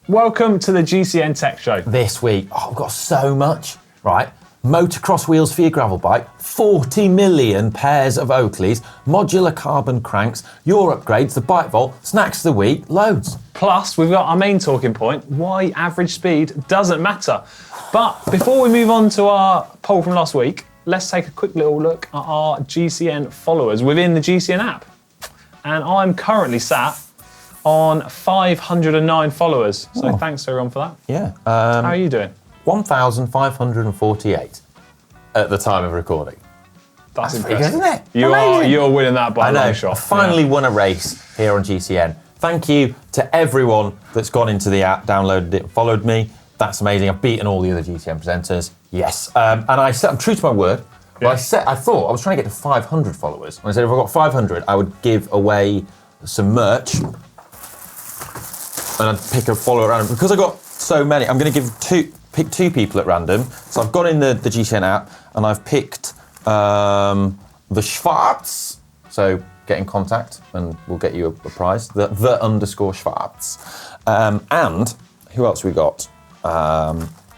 Welcome to the GCN Tech Show. This week, I've got so much, right? Motocross wheels for your gravel bike, 40 million pairs of Oakleys, modular carbon cranks, your upgrades, the bike vault, snacks of the week, loads. Plus, we've got our main talking point, why average speed doesn't matter. But before we move on to our poll from last week, let's take a quick little look at our GCN followers within the GCN app. And I'm currently sat on 509 followers. So thanks everyone for that. Yeah. How are you doing? 1,548 at the time of recording. That's pretty impressive. good, isn't it? You're winning that by a long shot. I finally won a race here on GCN. Thank you to everyone that's gone into the app, downloaded it, followed me. That's amazing. I've beaten all the other GCN presenters. Yes. And I'm true to my word. Yeah. I thought I was trying to get to 500 followers. And I said if I got 500, I would give away some merch. And I'd pick a follower at random. Because I got so many, I'm going to pick two people at random. So I've gone in the GCN app and I've picked the Shards. So get in contact and we'll get you a prize. The _ Shards. And who else we got?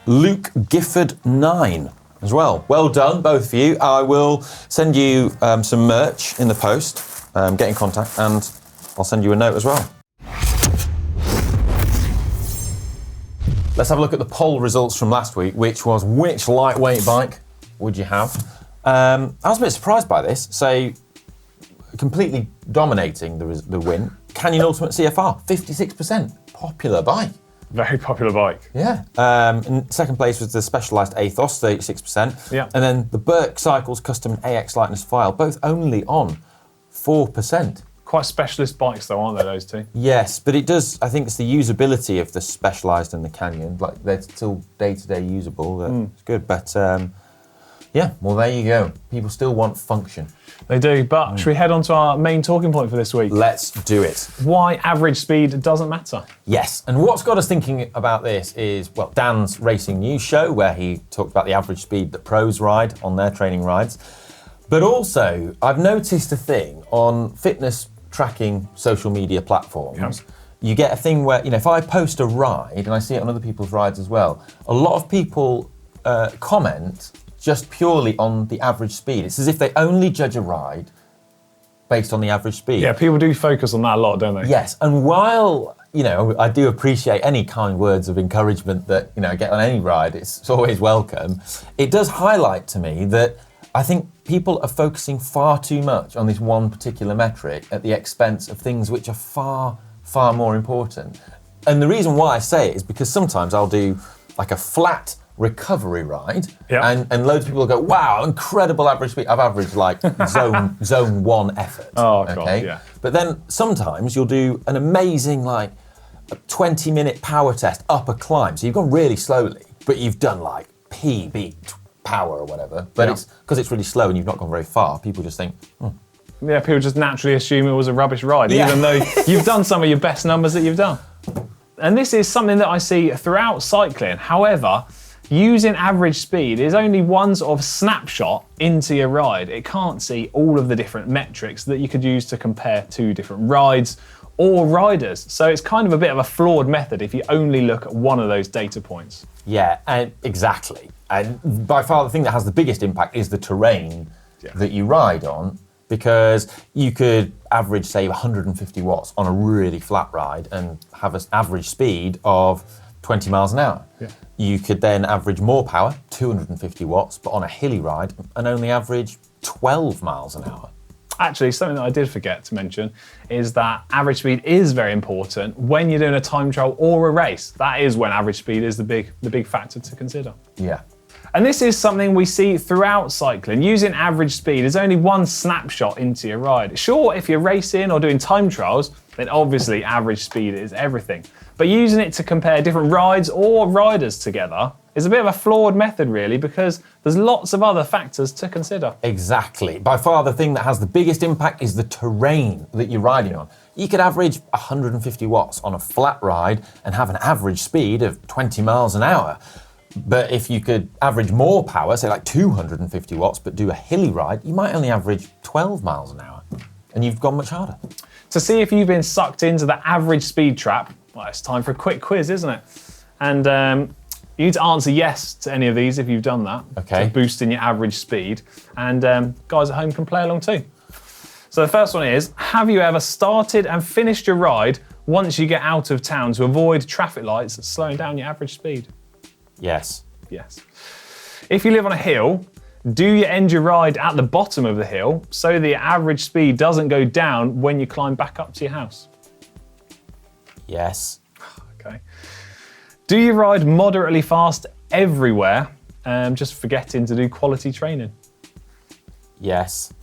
Luke Gifford 9 as well. Well done, both of you. I will send you some merch in the post. Get in contact and I'll send you a note as well. Let's have a look at the poll results from last week, which was which lightweight bike would you have? I was a bit surprised by this. So, completely dominating the win. Canyon Ultimate CFR, 56%. Popular bike. Very popular bike. Yeah. In second place was the Specialized Athos, 36%. Yeah. And then the Burke Cycles Custom AX Lightness File, both only on 4%. Quite specialist bikes though, aren't they, those two? Yes, but it does, I think it's the usability of the Specialized and the Canyon, like they're still day-to-day usable, it's good, but yeah, well there you go. People still want function. They do, but should we head on to our main talking point for this week? Let's do it. Why average speed doesn't matter. Yes, and what's got us thinking about this is, well, Dan's Racing News show, where he talked about the average speed that pros ride on their training rides, but also I've noticed a thing on fitness tracking social media platforms. Yep. You get a thing where, if I post a ride, and I see it on other people's rides as well, a lot of people comment just purely on the average speed. It's as if they only judge a ride based on the average speed. Yeah, people do focus on that a lot, don't they? Yes, and while, I do appreciate any kind words of encouragement that, I get on any ride, it's always welcome, it does highlight to me that I think people are focusing far too much on this one particular metric at the expense of things which are far, far more important. And the reason why I say it is because sometimes I'll do like a flat recovery ride, and loads of people will go, wow, incredible average speed. I've averaged like zone 1 effort. Oh, okay? God, yeah. But then sometimes you'll do an amazing like a 20-minute power test up a climb. So you've gone really slowly, but you've done like PB power or whatever, but it's because it's really slow and you've not gone very far, people just think, Yeah, people just naturally assume it was a rubbish ride, even though you've done some of your best numbers that you've done. And this is something that I see throughout cycling. However, using average speed is only one sort of snapshot into your ride. It can't see all of the different metrics that you could use to compare two different rides or riders. So it's kind of a bit of a flawed method if you only look at one of those data points. Yeah, and exactly. And by far the thing that has the biggest impact is the terrain that you ride on, because you could average, say, 150 watts on a really flat ride and have an average speed of 20 miles an hour. Yeah. You could then average more power, 250 watts, but on a hilly ride and only average 12 miles an hour. Actually, something that I did forget to mention is that average speed is very important when you're doing a time trial or a race. That is when average speed is the big factor to consider. Yeah. And this is something we see throughout cycling. Using average speed is only one snapshot into your ride. Sure, if you're racing or doing time trials, then obviously average speed is everything. But using it to compare different rides or riders together is a bit of a flawed method, really, because there's lots of other factors to consider. Exactly. By far, the thing that has the biggest impact is the terrain that you're riding on. You could average 150 watts on a flat ride and have an average speed of 20 miles an hour. But if you could average more power, say like 250 watts, but do a hilly ride, you might only average 12 miles an hour. And you've gone much harder. To see if you've been sucked into the average speed trap, Well, it's time for a quick quiz, isn't it? And you need to answer yes to any of these if you've done that. Okay. To boosting your average speed. And guys at home can play along too. So the first one is, have you ever started and finished your ride once you get out of town to avoid traffic lights slowing down your average speed? Yes. Yes. If you live on a hill, do you end your ride at the bottom of the hill so the average speed doesn't go down when you climb back up to your house? Yes. Okay. Do you ride moderately fast everywhere, just forgetting to do quality training? Yes.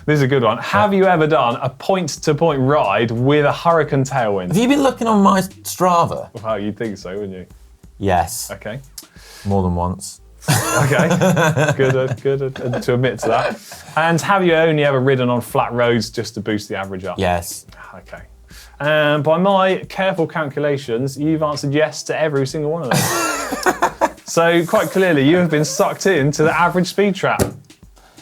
This is a good one. Have you ever done a point-to-point ride with a hurricane tailwind? Have you been looking on my Strava? Well, you'd think so, wouldn't you? Yes. Okay. More than once. Okay. Good to admit to that. And have you only ever ridden on flat roads just to boost the average up? Yes. Okay. By my careful calculations, you've answered yes to every single one of them. So quite clearly, you have been sucked into the average speed trap.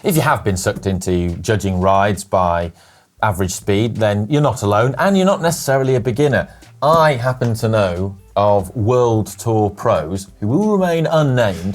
If you have been sucked into judging rides by average speed, then you're not alone, and you're not necessarily a beginner. I happen to know of World Tour pros, who will remain unnamed,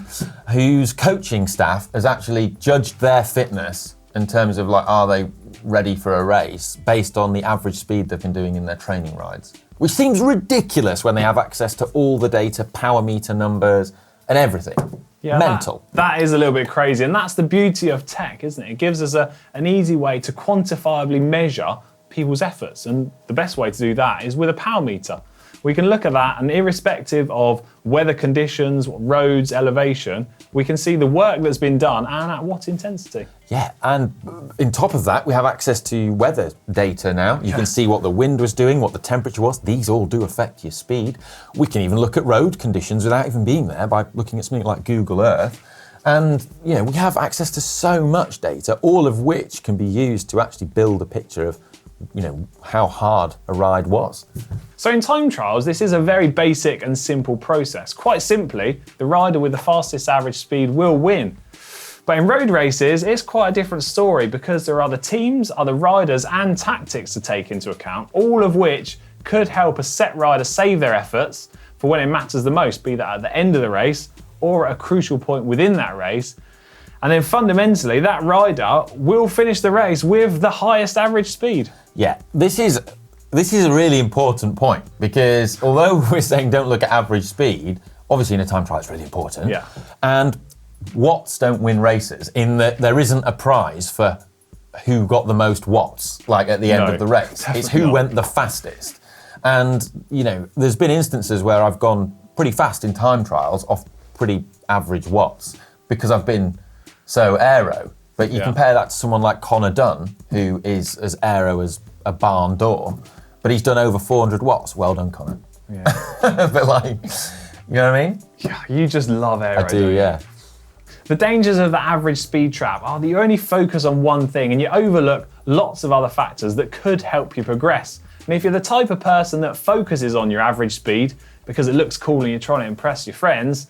whose coaching staff has actually judged their fitness in terms of like, are they ready for a race based on the average speed they've been doing in their training rides. Which seems ridiculous when they have access to all the data, power meter numbers, and everything. Yeah, mental. That is a little bit crazy, and that's the beauty of tech, isn't it? It gives us an easy way to quantifiably measure people's efforts, and the best way to do that is with a power meter. We can look at that, and irrespective of weather conditions, roads, elevation, we can see the work that's been done and at what intensity. Yeah, and on top of that, we have access to weather data now. You can see what the wind was doing, what the temperature was. These all do affect your speed. We can even look at road conditions without even being there by looking at something like Google Earth. And, you know, we have access to so much data, all of which can be used to actually build a picture of, you know, how hard a ride was. So in time trials, this is a very basic and simple process. Quite simply, the rider with the fastest average speed will win. But in road races, it's quite a different story because there are other teams, other riders, and tactics to take into account, all of which could help a set rider save their efforts for when it matters the most, be that at the end of the race or at a crucial point within that race. And then fundamentally, that rider will finish the race with the highest average speed. Yeah, this is a really important point because although we're saying don't look at average speed, obviously in a time trial it's really important. Yeah. And watts don't win races in that there isn't a prize for who got the most watts, like at the end of the race. It's who went the fastest. And, you know, there's been instances where I've gone pretty fast in time trials off pretty average watts because I've been so aero. But you compare that to someone like Connor Dunn, who is as aero as a barn door, but he's done over 400 watts. Well done, Connor. Yeah. But like, you know what I mean? Yeah, you just love aero. I do, yeah. The dangers of the average speed trap are that you only focus on one thing and you overlook lots of other factors that could help you progress. And if you're the type of person that focuses on your average speed because it looks cool and you're trying to impress your friends,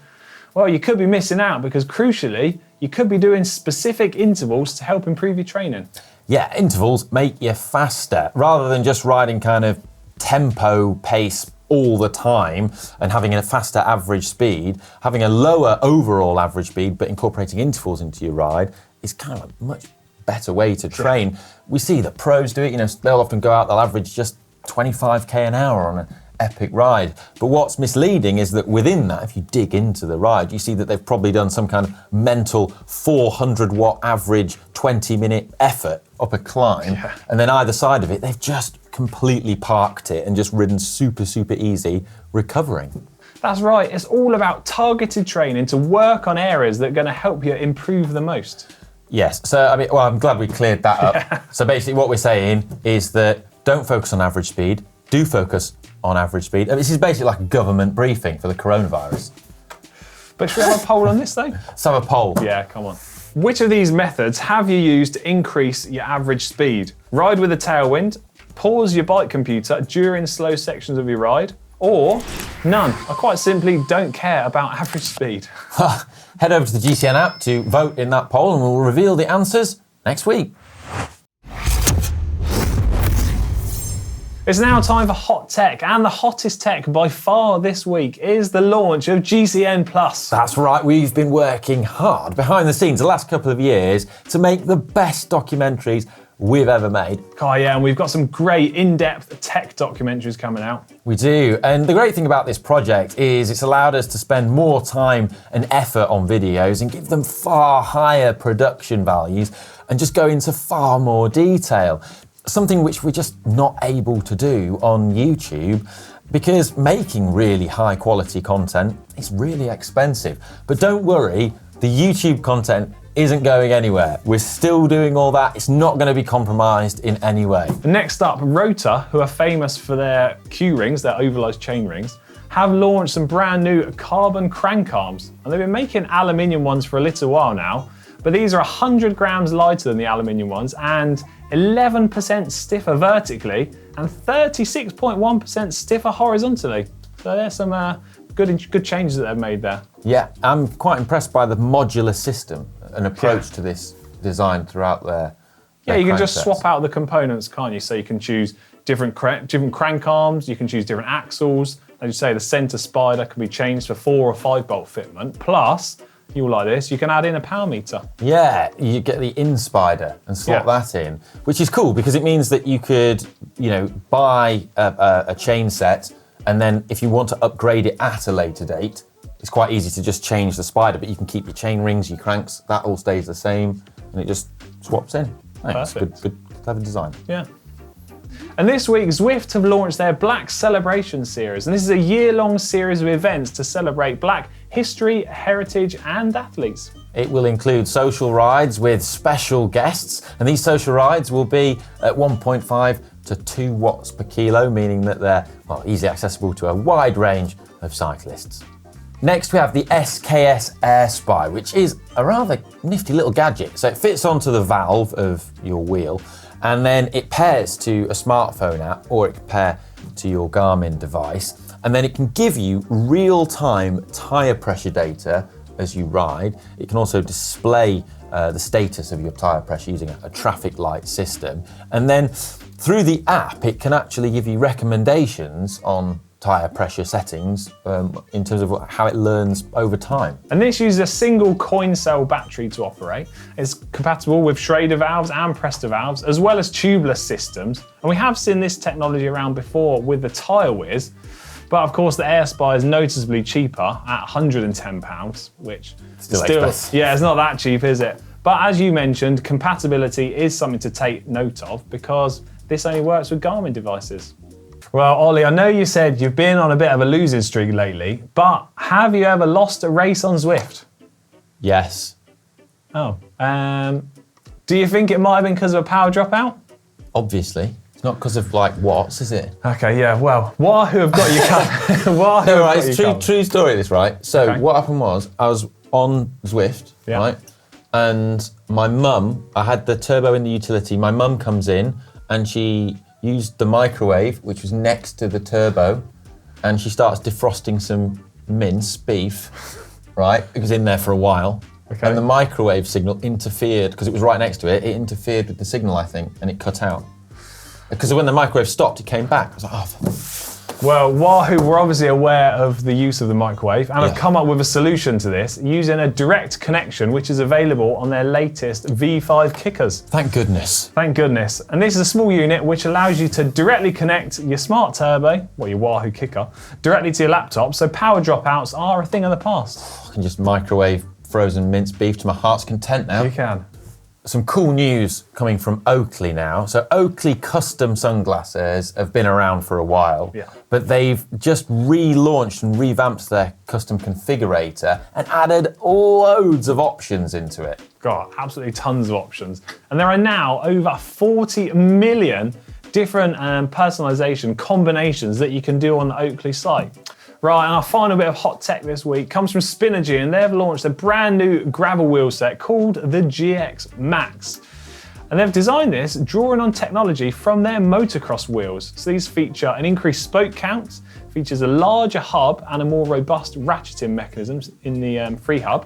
well, you could be missing out because crucially, you could be doing specific intervals to help improve your training. Yeah, intervals make you faster rather than just riding kind of tempo pace all the time and having a faster average speed. Having a lower overall average speed but incorporating intervals into your ride is kind of a much better way to train. We see that pros do it, you know, they'll often go out, they'll average just 25k an hour on an epic ride. But what's misleading is that within that, if you dig into the ride, you see that they've probably done some kind of mental 400 watt average 20-minute effort up a climb. And then either side of it, they've just completely parked it and just ridden super easy, recovering. That's right, it's all about targeted training to work on areas that are going to help you improve the most. Yes, so I mean, well, I'm glad we cleared that up. So basically what we're saying is that don't focus on average speed, do focus on average speed. This is basically like a government briefing for the coronavirus. But should we have a poll on this though? Let's have a poll. Yeah, come on. Which of these methods have you used to increase your average speed? Ride with a tailwind, pause your bike computer during slow sections of your ride, or none. I quite simply don't care about average speed. Head over to the GCN app to vote in that poll and we'll reveal the answers next week. It's now time for hot tech, and the hottest tech by far this week is the launch of GCN Plus. That's right, we've been working hard behind the scenes the last couple of years to make the best documentaries we've ever made. Oh yeah, and we've got some great in-depth tech documentaries coming out. We do, and the great thing about this project is it's allowed us to spend more time and effort on videos and give them far higher production values and just go into far more detail. Something which we're just not able to do on YouTube because making really high quality content is really expensive. But don't worry, the YouTube content isn't going anywhere. We're still doing all that. It's not going to be compromised in any way. Next up, Rotor, who are famous for their Q rings, their oversized chain rings, have launched some brand new carbon crank arms. And they've been making aluminium ones for a little while now, but these are 100 grams lighter than the aluminium ones and 11% stiffer vertically and 36.1% stiffer horizontally. So there's some good changes that they've made there. Yeah, I'm quite impressed by the modular system and approach to this design throughout their Yeah, you can just cranksets. swap out the components, can't you? So you can choose different crank arms, you can choose different axles. As you say, the center spider can be changed for 4 or 5 bolt fitment. Plus, you'll like this, you can add in a power meter. Yeah, you get the in spider and slot that in, which is cool because it means that you could, buy a chain set, and then if you want to upgrade it at a later date, it's quite easy to just change the spider, but you can keep your chain rings, your cranks, that all stays the same, and it just swaps in. It's good, clever design. Yeah. And this week, Zwift have launched their Black Celebration series. And this is a year-long series of events to celebrate Black history, heritage, and athletes. It will include social rides with special guests, and these social rides will be at 1.5 to 2 watts per kilo, meaning that they're easily accessible to a wide range of cyclists. Next, we have the SKS Air Spy, which is a rather nifty little gadget. So it fits onto the valve of your wheel, and then it pairs to a smartphone app, or it can pair to your Garmin device, and then it can give you real-time tyre pressure data as you ride. It can also display the status of your tyre pressure using a traffic light system. And then through the app, it can actually give you recommendations on tyre pressure settings in terms of how it learns over time. And this uses a single coin cell battery to operate. It's compatible with Schrader valves and Presta valves, as well as tubeless systems. And we have seen this technology around before with the Tyre Whiz, but of course the Air Spy is noticeably cheaper at £110, which Still expensive. Yeah, it's not that cheap, is it? But as you mentioned, compatibility is something to take note of because this only works with Garmin devices. Well, Ollie, I know you said you've been on a bit of a losing streak lately, but have you ever lost a race on Zwift? Yes. Oh. Do you think it might have been because of a power dropout? Obviously. It's not because of watts, is it? Okay, yeah, well, Wahoo have got you covered. Wahoo No, have right, got it's you covered. true story this, right? So Okay. what happened was I was on Zwift, Yeah. right? And my mum, I had the turbo in the utility. My mum comes in and she used the microwave, which was next to the turbo, and she starts defrosting some mince beef, right? It was in there for a while. Okay. And the microwave signal interfered, because it was right next to it, it interfered with the signal, I think, and it cut out. Because when the microwave stopped, it came back. I was like, oh. Well, Wahoo were obviously aware of the use of the microwave and have come up with a solution to this using a direct connection, which is available on their latest V5 kickers. Thank goodness. Thank goodness. And this is a small unit which allows you to directly connect your smart turbo, your Wahoo kicker, directly to your laptop, so power dropouts are a thing of the past. I can just microwave frozen minced beef to my heart's content now. You can. Some cool news coming from Oakley now. So Oakley custom sunglasses have been around for a while, but they've just relaunched and revamped their custom configurator and added loads of options into it. God, absolutely tons of options. And there are now over 40 million different personalization combinations that you can do on the Oakley site. Right, and our final bit of hot tech this week comes from Spinergy, and they've launched a brand new gravel wheel set called the GX Max. And they've designed this drawing on technology from their motocross wheels. So these feature an increased spoke count, features a larger hub and a more robust ratcheting mechanism in the free hub,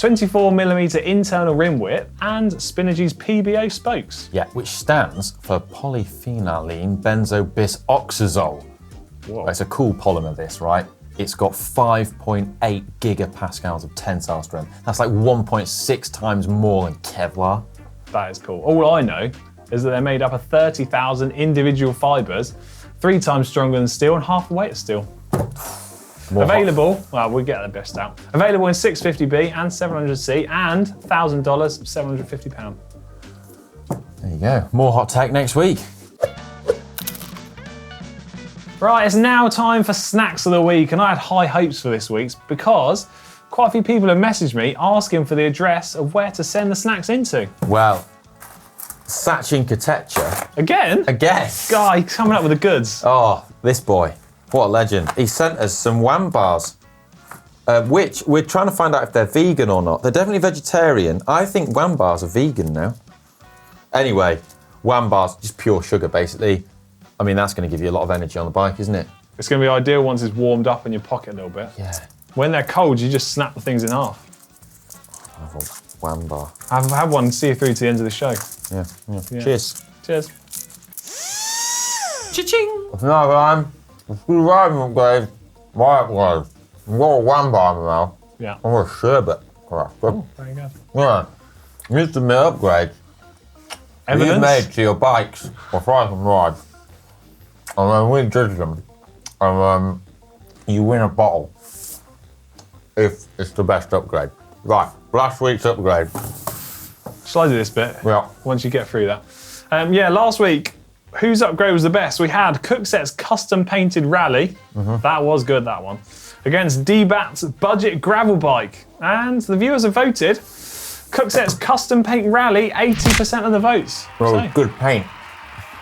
24mm internal rim width, and Spinergy's PBO spokes. Yeah, which stands for polyphenylene benzobisoxazole. Whoa. It's a cool polymer, this, right? It's got 5.8 gigapascals of tensile strength. That's like 1.6 times more than Kevlar. That is cool. All I know is that they're made up of 30,000 individual fibres, 3 times stronger than steel and half the weight of steel. Available, well, we'll get the best out. Available in 650B and 700C and $1,000, £750. There you go. More hot tech next week. Right, it's now time for snacks of the week, and I had high hopes for this week's because quite a few people have messaged me asking for the address of where to send the snacks into. Well, Sachin Katecha. Again? Again. Guy coming up with the goods. Oh, this boy. What a legend. He sent us some wham bars, which we're trying to find out if they're vegan or not. They're definitely vegetarian. I think wham bars are vegan now. Anyway, wham bars, just pure sugar, basically. I mean, that's going to give you a lot of energy on the bike, isn't it? It's going to be ideal once it's warmed up in your pocket a little bit. Yeah. When they're cold, you just snap the things in half. I have a wham bar. I've had one see you through to the end of the show. Yeah. Cheers. Cheers. Cha-ching! No, I'm driving upgrade. My upgrade. I've got a wham bar in my mouth. Yeah. I'm a sherbet. Oh, very good. Yeah. Used to make upgrades. Evidence? You've made to your bikes or try some ride. And then we judge them. And you win a bottle if it's the best upgrade. Right, last week's upgrade. Shall I do this bit? Yeah. Once you get through that. Last week, whose upgrade was the best? We had Cookset's custom painted rally. That was good, that one. Against D-Bat's budget gravel bike. And the viewers have voted. Cookset's custom paint rally, 80% of the votes. Well, So, good paint.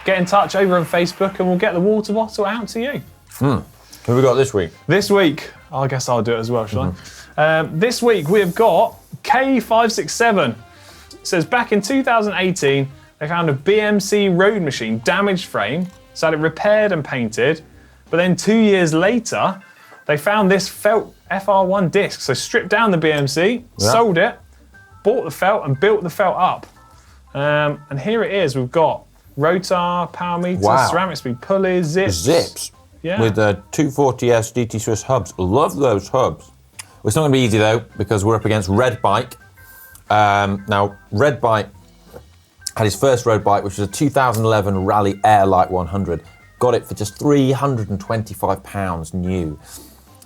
get in touch over on Facebook and we'll get the water bottle out to you. Who have we got this week? This week, I guess I'll do it as well, shall I? This week we have got K567. It says back in 2018, they found a BMC road machine damaged frame, so had it repaired and painted. But then 2 years later, they found this felt FR1 disc. So stripped down the BMC, sold it, bought the felt and built the felt up. And here it is. We've got rotor, power meter, ceramic speed pulleys, zips. Yeah. With 240S GT Swiss hubs. Love those hubs. It's not going to be easy though, because we're up against Red Bike. Now, Red Bike had his first road bike, which was a 2011 Rally Airlight 100. Got it for just £325 new.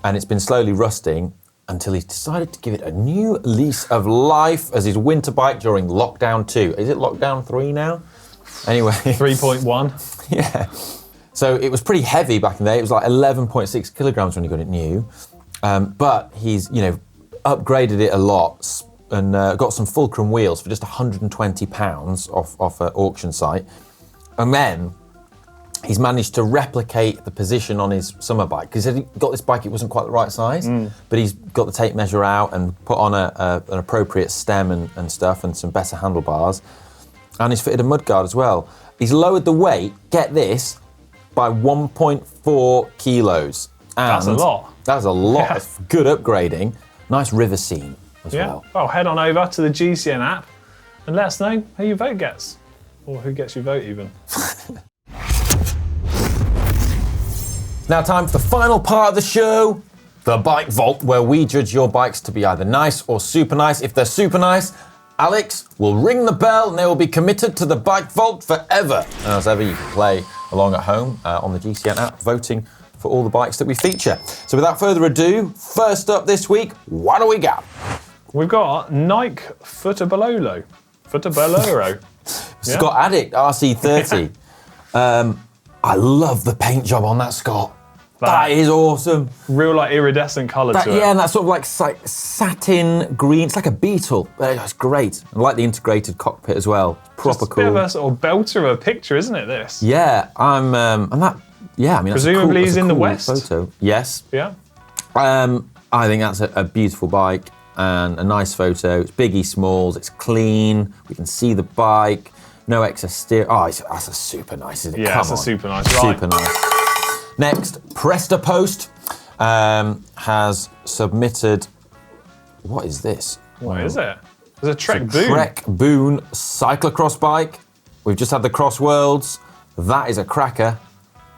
And it's been slowly rusting until he decided to give it a new lease of life as his winter bike during lockdown 2. Is it lockdown 3 now? Anyway. 3.1. Yeah. So it was pretty heavy back in the day. It was like 11.6 kilograms when he got it new. But he's, upgraded it a lot and got some fulcrum wheels for just £120 off an auction site. And then he's managed to replicate the position on his summer bike. Because he got this bike, it wasn't quite the right size, but he's got the tape measure out and put on an appropriate stem and stuff and some better handlebars. And he's fitted a mudguard as well. He's lowered the weight, get this, by 1.4 kilos. And That's a lot. That's a lot. Yeah. It's good upgrading. Nice river scene as well. Well, head on over to the GCN app and let us know who your vote gets. Or who gets your vote even. Now time for the final part of the show, the Bike Vault, where we judge your bikes to be either nice or super nice. If they're super nice, Alex will ring the bell and they will be committed to the Bike Vault forever. And as ever, you can play along at home on the GCN app, voting for all the bikes that we feature. So without further ado, first up this week, what do we got? We've got Nike Footaboloro. Scott Addict RC30. I love the paint job on that Scott. That is awesome. Real iridescent colour to it. Yeah, and that sort of like satin green. It's like a beetle. It's great. I like the integrated cockpit as well. Proper Just cool. A bit of a sort of belter of a picture, isn't it, this? Yeah, and that, yeah, I mean, presumably he's in the West. Photo. Yes. Yeah. I think that's a beautiful bike and a nice photo. It's biggie smalls, it's clean, we can see the bike, no excess steer. Oh, that's a super nice, isn't it? Yeah, that's a super nice ride. Super nice. Next, Presta Post has submitted, what is this? What is it? There's a Trek It's a Boon. Trek Boon cyclocross bike. We've just had the Cross Worlds. That is a cracker.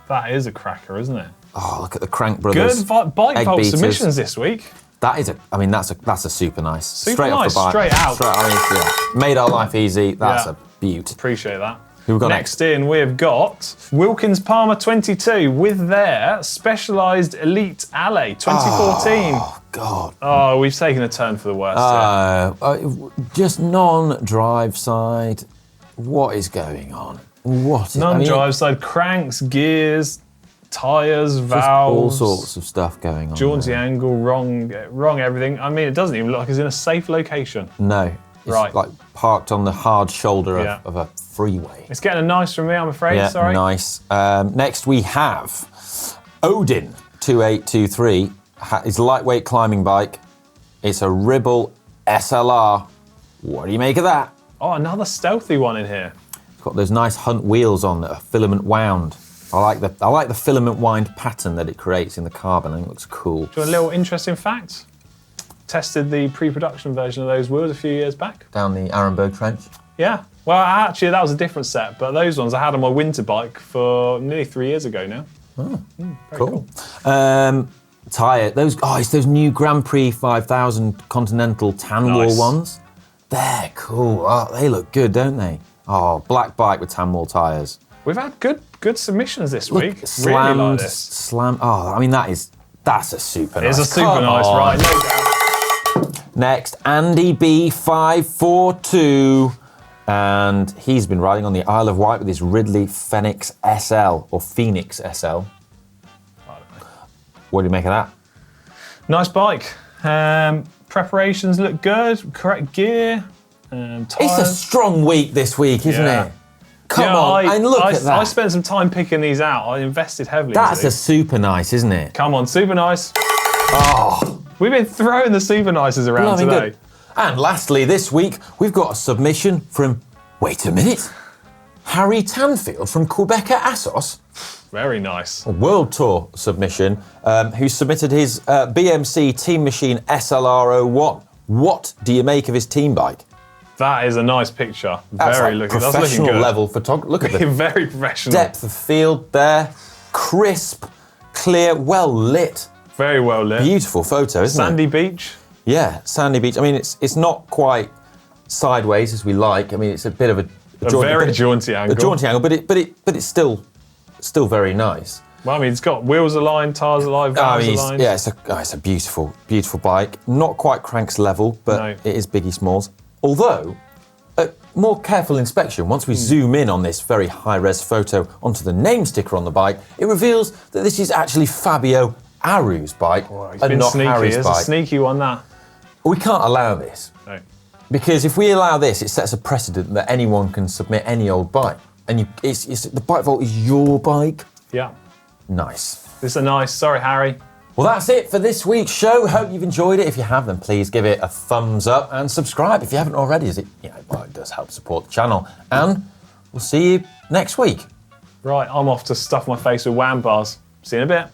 That is a cracker, isn't it? Oh, look at the Crank Brothers. Good bike Egg vault beaters. submissions this week. That is that's a super nice. Super straight nice, off the bike. straight out. Made our life easy. That's Yeah. a beaut. Appreciate that. Who we got Next in, we've got Wilkins Palmer 22 with their Specialised Elite Alley 2014. Oh God. Oh, we've taken a turn for the worse here. Just non-drive side. What is going on? Non-drive side, cranks, gears, tyres, just valves. all sorts of stuff going on. Jaunty there. angle, wrong everything. I mean, it doesn't even look like it's in a safe location. No. It's Right. like parked on the hard shoulder Yeah. of a freeway. It's getting a nice from me, I'm afraid. Yeah, Sorry. nice. Next we have Odin 2823. His lightweight climbing bike. It's a Ribble SLR. What do you make of that? Oh, another stealthy one in here. It's got those nice Hunt wheels on that are filament wound. I like the filament wind pattern that it creates in the carbon. I think it looks cool. Do you want a little interesting fact? Tested the pre-production version of those wheels a few years back. Down the Arenberg Trench. Yeah. Well, actually, that was a different set, but those ones I had on my winter bike for nearly 3 years ago now. Very cool. Tyre. It's those new Grand Prix 5000 Continental tan Nice. wall ones. They're cool. Oh, they look good, don't they? Oh, black bike with tan wall tyres. We've had good submissions this week. Really Slammed, like this. slam. Oh, I mean that's a super nice. It's a super Come nice on. ride. No doubt. Next, Andy B542. And he's been riding on the Isle of Wight with his Ridley Phoenix SL, or Phoenix SL. What do you make of that? Nice bike. Preparations look good. Correct gear. It's a Tyres. strong week this week, isn't Yeah. it? Come on, and look at that. I spent some time picking these out. I invested heavily into That's a these. super nice, isn't it? Come on, super nice. Oh, We've been throwing the super nices around blooming today. good. And lastly, this week, we've got a submission from, wait a minute, Harry Tanfield from Quebecer Assos. Very nice. A World Tour submission, who submitted his BMC Team Machine SLR01. What do you make of his team bike? That is a nice picture. That's Very like looking. That's looking professional good. level photography. Look at the Very professional. depth of field there. Crisp, clear, well lit. Very well lit. Beautiful photo, isn't it? Sandy beach. Yeah, sandy beach. I mean, it's not quite sideways as we like. I mean, it's a bit of a Very jaunty angle. A jaunty angle, but it's still very nice. Well, I mean, it's got wheels aligned, tyres aligned, I valves mean, aligned. it's a beautiful bike. Not quite Cranks level, but No. it is Biggie Smalls. Although, a more careful inspection, once we zoom in on this very high-res photo onto the name sticker on the bike, it reveals that this is actually Fabio Aru's bike It's and been not sneaky. Harry's It's bike. a sneaky one, that. We can't allow this. No. Because if we allow this, it sets a precedent that anyone can submit any old bike. And the bike vault is your bike. Yeah. Nice. This is a nice. Sorry, Harry. Well, that's it for this week's show. Hope you've enjoyed it. If you have, then please give it a thumbs up and subscribe if you haven't already, as it does help support the channel. And we'll see you next week. Right, I'm off to stuff my face with wham bars. See you in a bit.